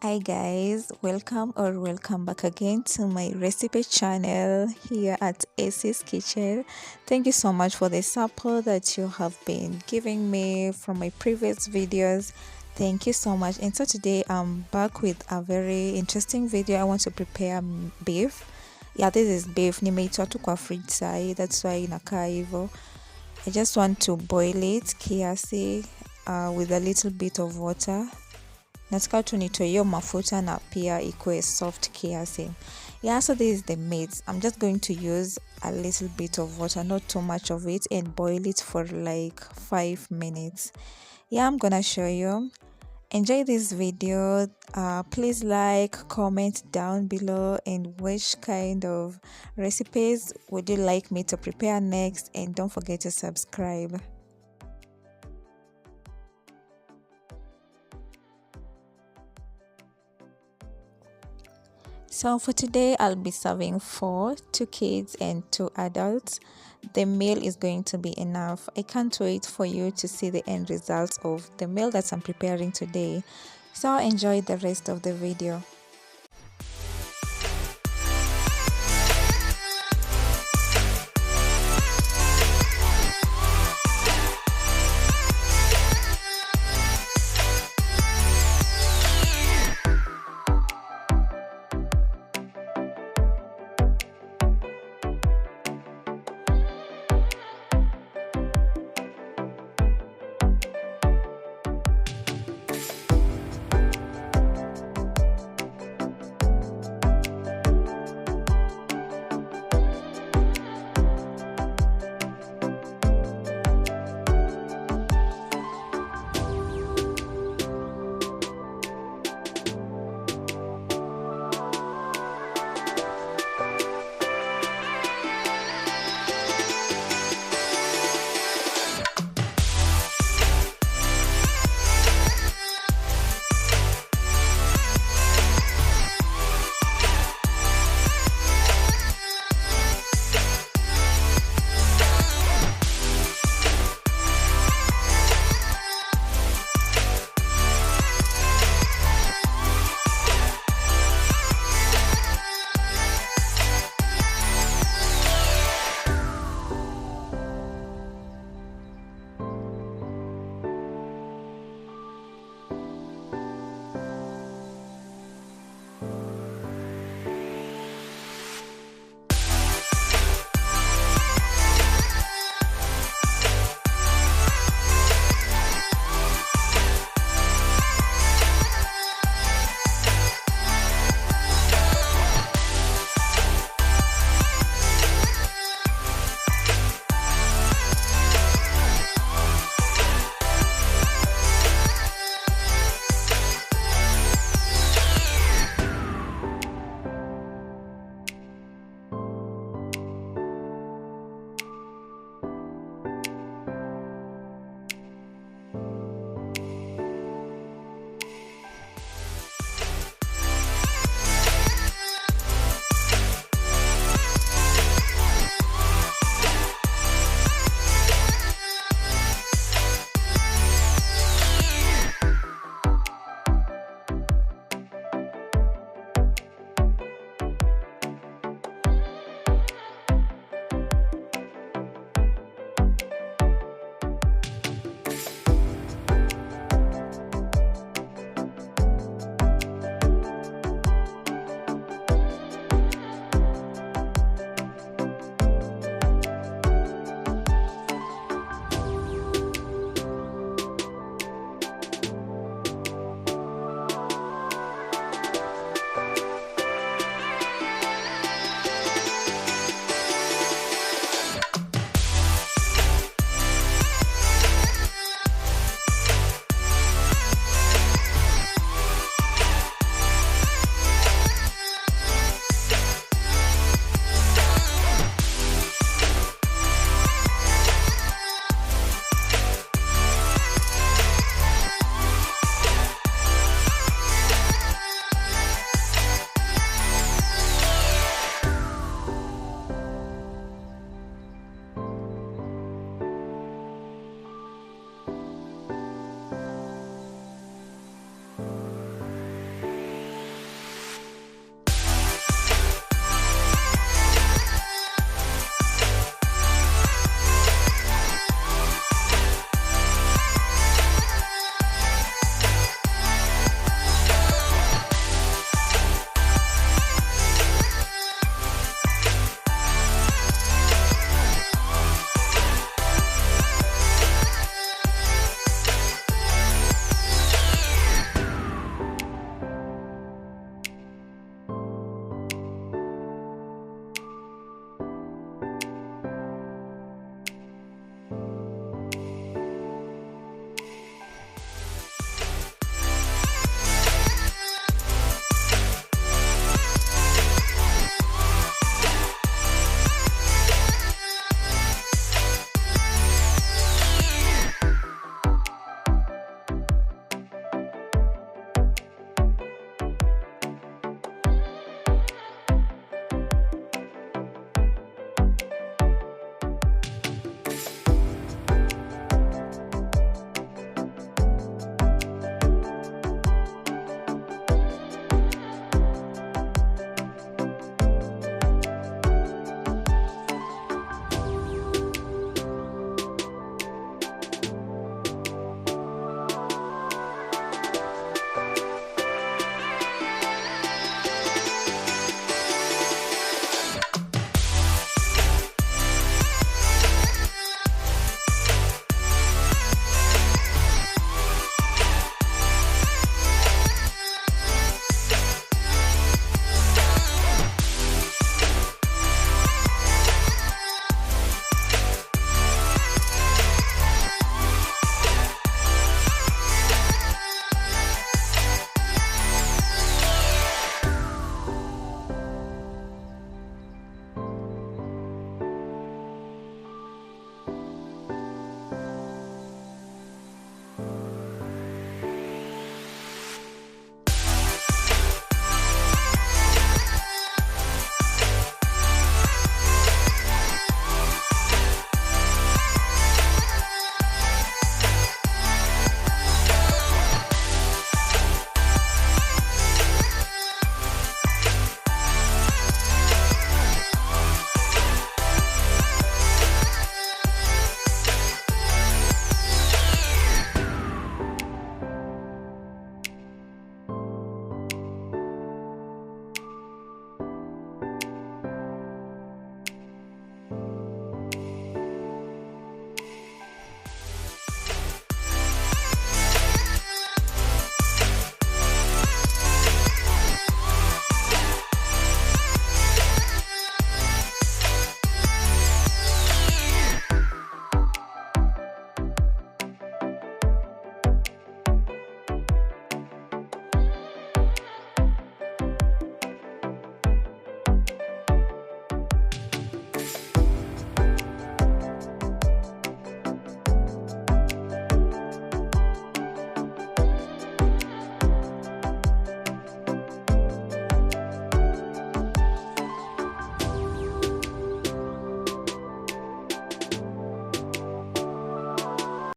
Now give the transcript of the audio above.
Hi guys, welcome back again to my recipe channel here at Acey's Kitchen. Thank you so much for the support that you have been giving me from my previous videos. Thank you so much. And so today I'm back with a very interesting video. I want to prepare beef. Yeah, this is beef. Nimeitoa tu kwa fridge sai. That's why inakaa hivyo. I just want to boil it kiasi with a little bit of water. Nataka tu nitoe hiyo mafuta na pia ikuwe soft kiasi. Yeah, so this is the meat. I'm just going to use a little bit of water, not too much of it, and boil it for like 5 minutes. Yeah, I'm gonna show you. Enjoy this video. Please like, comment down below, and which kind of recipes would you like me to prepare next, and don't forget to subscribe. So for today, I'll be serving for 2 kids and 2 adults. The meal is going to be enough. I can't wait for you to see the end results of the meal that I'm preparing today. So enjoy the rest of the video.